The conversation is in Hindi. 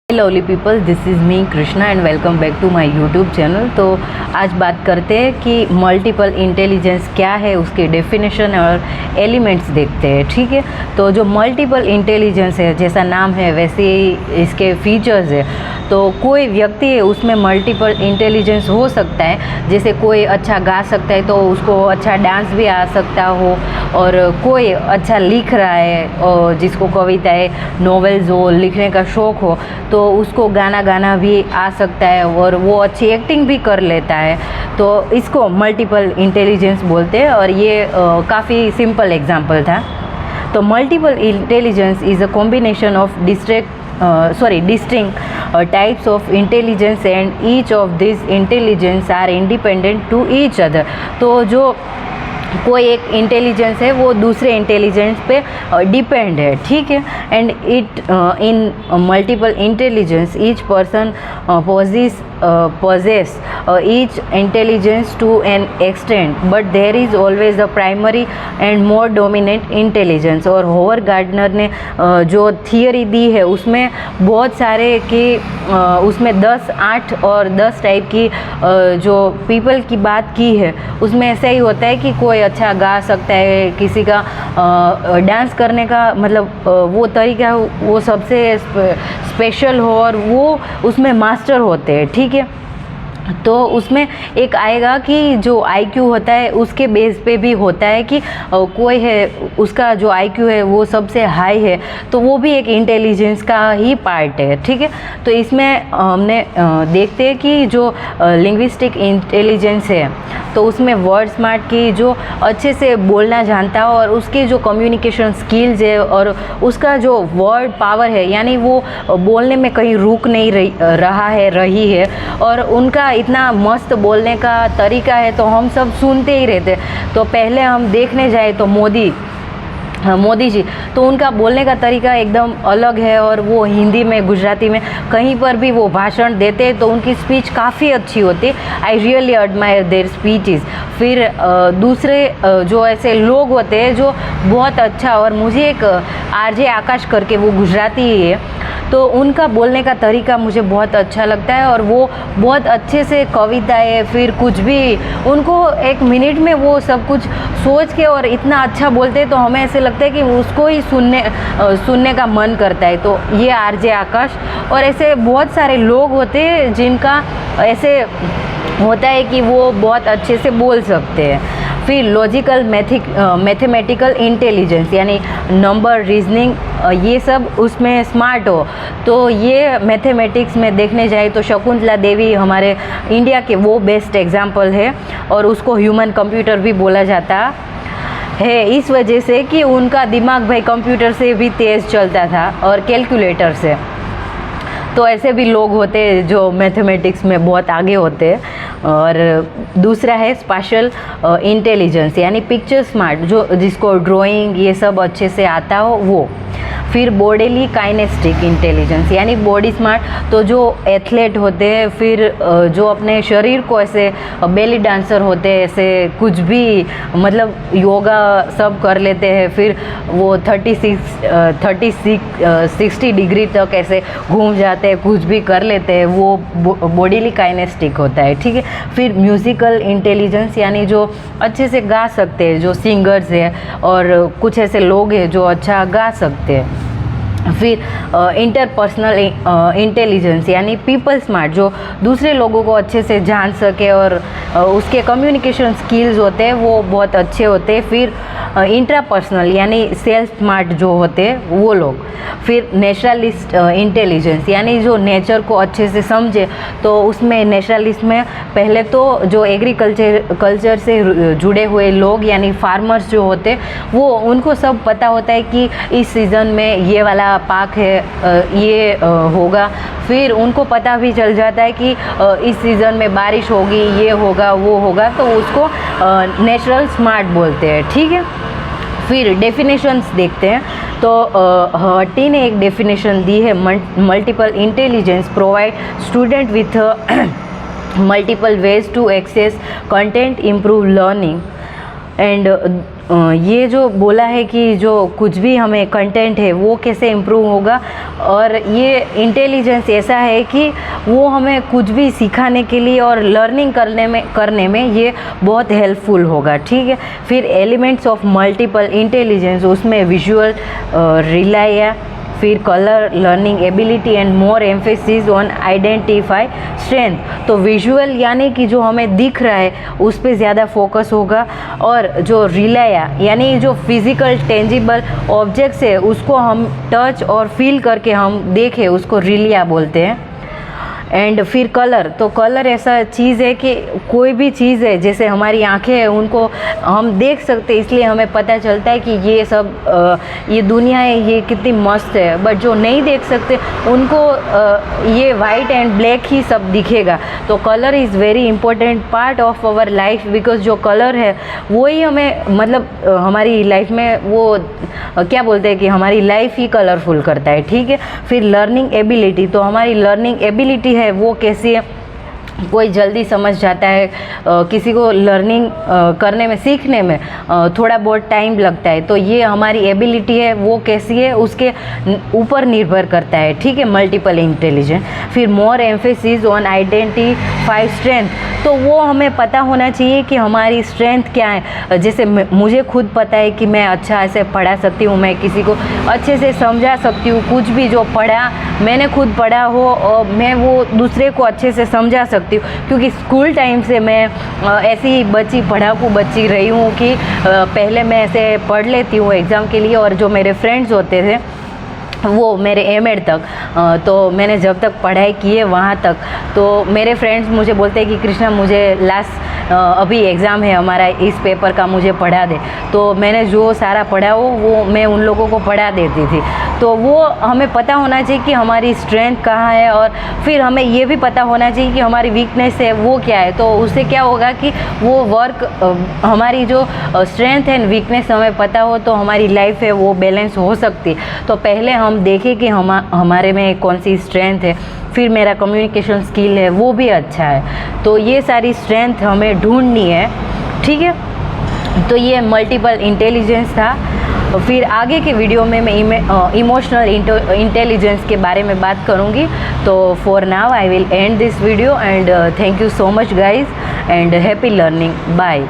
Lovely people, this is me Krishna and welcome back to my YouTube channel. तो आज बात करते हैं कि मल्टीपल इंटेलिजेंस क्या है, उसके डेफिनेशन और एलिमेंट्स देखते हैं। ठीक है, तो जो मल्टीपल इंटेलिजेंस है, जैसा नाम है वैसे ही इसके फीचर्स है। तो कोई व्यक्ति है उसमें मल्टीपल इंटेलिजेंस हो सकता है, जैसे कोई अच्छा गा सकता है तो उसको अच्छा डांस भी आ सकता हो, और कोई अच्छा लिख रहा है और जिसको कविताएं नॉवेल्स हो, लिखने का शौक़ हो तो उसको गाना भी आ सकता है और वो अच्छी एक्टिंग भी कर लेता है। तो इसको मल्टीपल इंटेलिजेंस बोलते हैं और ये काफ़ी सिंपल एग्जांपल था। तो multiple intelligence is a combination of distinct types of intelligence and each of these intelligence are independent to each other। तो जो कोई एक इंटेलिजेंस है वो दूसरे इंटेलिजेंस पे डिपेंड है। ठीक है, and it in multiple intelligence each person possess each intelligence to an extent, but there is always a primary and more dominant intelligence। और होवर गार्डनर ने जो थियरी दी है उसमें बहुत सारे कि उसमें 10, 8 और 10 टाइप की जो पीपल की बात की है, उसमें ऐसा ही होता है कि कोई अच्छा गा सकता है, किसी का डांस करने का मतलब वो तरीका वो सबसे स्पेशल हो और वो उसमें मास्टर होते हैं। ठीक है, तो उसमें एक आएगा कि जो आईक्यू होता है उसके बेस पे भी होता है कि कोई है उसका जो आईक्यू है वो सबसे हाई है, तो वो भी एक इंटेलिजेंस का ही पार्ट है। ठीक है, तो इसमें हमने देखते हैं कि जो लिंग्विस्टिक इंटेलिजेंस है तो उसमें वर्ड स्मार्ट की जो अच्छे से बोलना जानता है और उसकी जो कम्युनिकेशन स्किल्स है और उसका जो वर्ड पावर है, यानी वो बोलने में कहीं रुक नहीं रही है और उनका इतना मस्त बोलने का तरीका है तो हम सब सुनते ही रहते। तो पहले हम देखने जाए तो मोदी जी, तो उनका बोलने का तरीका एकदम अलग है और वो हिंदी में, गुजराती में कहीं पर भी वो भाषण देते हैं तो उनकी स्पीच काफ़ी अच्छी होती है। I really admire their speeches. फिर दूसरे जो ऐसे लोग होते हैं जो बहुत अच्छा, और मुझे एक आरजे आकाश करके वो गुजराती ही है, तो उनका बोलने का तरीका मुझे बहुत अच्छा लगता है और वो बहुत अच्छे से कविताएं फिर कुछ भी उनको एक मिनट में वो सब कुछ सोच के और इतना अच्छा बोलते हैं तो हमें ऐसे लगता है कि उसको ही सुनने का मन करता है। तो ये आरजे आकाश और ऐसे बहुत सारे लोग होते हैं जिनका ऐसे होता है कि वो बहुत अच्छे से बोल सकते हैं। फिर लॉजिकल मैथमेटिकल इंटेलिजेंस यानी नंबर, रीजनिंग, ये सब उसमें स्मार्ट हो। तो ये मैथमेटिक्स में देखने जाए तो शकुंतला देवी हमारे इंडिया के वो बेस्ट एग्जाम्पल है और उसको ह्यूमन कंप्यूटर भी बोला जाता है इस वजह से कि उनका दिमाग भाई कंप्यूटर से भी तेज़ चलता था और कैलकुलेटर से। तो ऐसे भी लोग होते हैं जो मैथमेटिक्स में बहुत आगे होते हैं। और दूसरा है स्पेशल इंटेलिजेंस यानी पिक्चर स्मार्ट, जो जिसको ड्राइंग ये सब अच्छे से आता हो वो। फिर बॉडीली काइनेस्टिक इंटेलिजेंस यानी बॉडी स्मार्ट, तो जो एथलीट होते हैं, फिर जो अपने शरीर को ऐसे बेली डांसर होते हैं, ऐसे कुछ भी मतलब योगा सब कर लेते हैं, फिर वो 60 डिग्री तक ऐसे घूम जाते हैं, कुछ भी कर लेते हैं, वो बॉडीली काइनेस्टिक होता है। ठीक है, फिर म्यूज़िकल इंटेलिजेंस यानी जो अच्छे से गा सकते हैं, जो सिंगर्स हैं और कुछ ऐसे लोग हैं जो अच्छा गा सकते हैं। फिर इंटरपर्सनल इंटेलिजेंस यानी पीपल स्मार्ट, जो दूसरे लोगों को अच्छे से जान सके और उसके कम्युनिकेशन स्किल्स होते हैं वो बहुत अच्छे होते हैं। फिर इंट्रापर्सनल यानी सेल्फ स्मार्ट जो होते हैं वो लोग। फिर नेचुरलिस्ट इंटेलिजेंस यानी जो नेचर को अच्छे से समझे, तो उसमें नेचुरलिस्ट में पहले तो जो कल्चर से जुड़े हुए लोग यानी फार्मर्स जो होते हैं वो उनको सब पता होता है कि इस सीज़न में ये वाला पाक है, ये होगा। फिर उनको पता भी चल जाता है कि इस सीज़न में बारिश होगी, ये होगा, वो होगा, तो उसको नेचुरल स्मार्ट बोलते हैं। ठीक है, फिर डेफिनेशंस देखते हैं। तो हटी ने एक डेफिनेशन दी है, multiple intelligence provide student with multiple ways to access content, improve learning and ये जो बोला है कि जो कुछ भी हमें कंटेंट है वो कैसे इम्प्रूव होगा, और ये इंटेलिजेंस ऐसा है कि वो हमें कुछ भी सिखाने के लिए और लर्निंग करने में ये बहुत हेल्पफुल होगा, ठीक है। फिर एलिमेंट्स ऑफ मल्टीपल इंटेलिजेंस, उसमें विजुअल रिलाया, फिर colour learning ability and more emphasis on identify strength. तो विजुअल यानी कि जो हमें दिख रहा है उस पर ज़्यादा फोकस होगा, और जो रिलाया यानी जो फिजिकल टेंजिबल ऑब्जेक्ट्स है उसको हम टच और फील करके हम देखें, उसको रिलिया बोलते हैं। एंड फिर कलर, तो कलर ऐसा चीज़ है कि कोई भी चीज़ है, जैसे हमारी आंखें हैं उनको हम देख सकते हैं, इसलिए हमें पता चलता है कि ये सब ये दुनिया है ये कितनी मस्त है। बट जो नहीं देख सकते उनको ये वाइट एंड ब्लैक ही सब दिखेगा। तो colour is very important part of our life, because जो कलर है वही हमें मतलब हमारी लाइफ में वो क्या बोलते हैं कि हमारी लाइफ ही कलरफुल करता है, ठीक है। फिर लर्निंग एबिलिटी, तो हमारी लर्निंग एबिलिटी है वो कैसी है, कोई जल्दी समझ जाता है, किसी को लर्निंग करने में सीखने में थोड़ा बहुत टाइम लगता है, तो ये हमारी एबिलिटी है वो कैसी है उसके ऊपर निर्भर करता है, ठीक है, मल्टीपल इंटेलिजेंस। फिर मोर एम्फेसिस ऑन आइडेंटिफाई स्ट्रेंथ, तो वो हमें पता होना चाहिए कि हमारी स्ट्रेंथ क्या है। जैसे मुझे खुद पता है कि मैं अच्छा ऐसे पढ़ा सकती हूँ, मैं किसी को अच्छे से समझा सकती हूँ, कुछ भी जो पढ़ा मैंने खुद पढ़ा हो और मैं वो दूसरे को अच्छे से समझा सकती हूँ, क्योंकि स्कूल टाइम से मैं ऐसी ही पढ़ाकू बच्ची रही हूँ कि पहले मैं ऐसे पढ़ लेती हूँ एग्ज़ाम के लिए, और जो मेरे फ्रेंड्स होते थे वो मेरे एमएड तक, तो मैंने जब तक पढ़ाई की है वहाँ तक, तो मेरे फ्रेंड्स मुझे बोलते हैं कि कृष्णा मुझे लास्ट अभी एग्ज़ाम है हमारा, इस पेपर का मुझे पढ़ा दे। तो मैंने जो सारा पढ़ा हो वो मैं उन लोगों को पढ़ा देती थी। तो वो हमें पता होना चाहिए कि हमारी स्ट्रेंथ कहाँ है, और फिर हमें ये भी पता होना चाहिए कि हमारी वीकनेस है वो क्या है। तो उससे क्या होगा कि वो वर्क हमारी जो स्ट्रेंथ एंड वीकनेस हमें पता हो तो हमारी लाइफ है वो बैलेंस हो सकती है। तो पहले हम देखें कि हमारे में कौन सी स्ट्रेंथ है, फिर मेरा कम्युनिकेशन स्किल है वो भी अच्छा है। तो ये सारी स्ट्रेंथ हमें ढूंढनी है, ठीक है। तो ये मल्टीपल इंटेलिजेंस था। फिर आगे के वीडियो में मैं इमोशनल इंटेलिजेंस के बारे में बात करूँगी। तो for now I will end this video and thank you so much guys and happy learning, bye.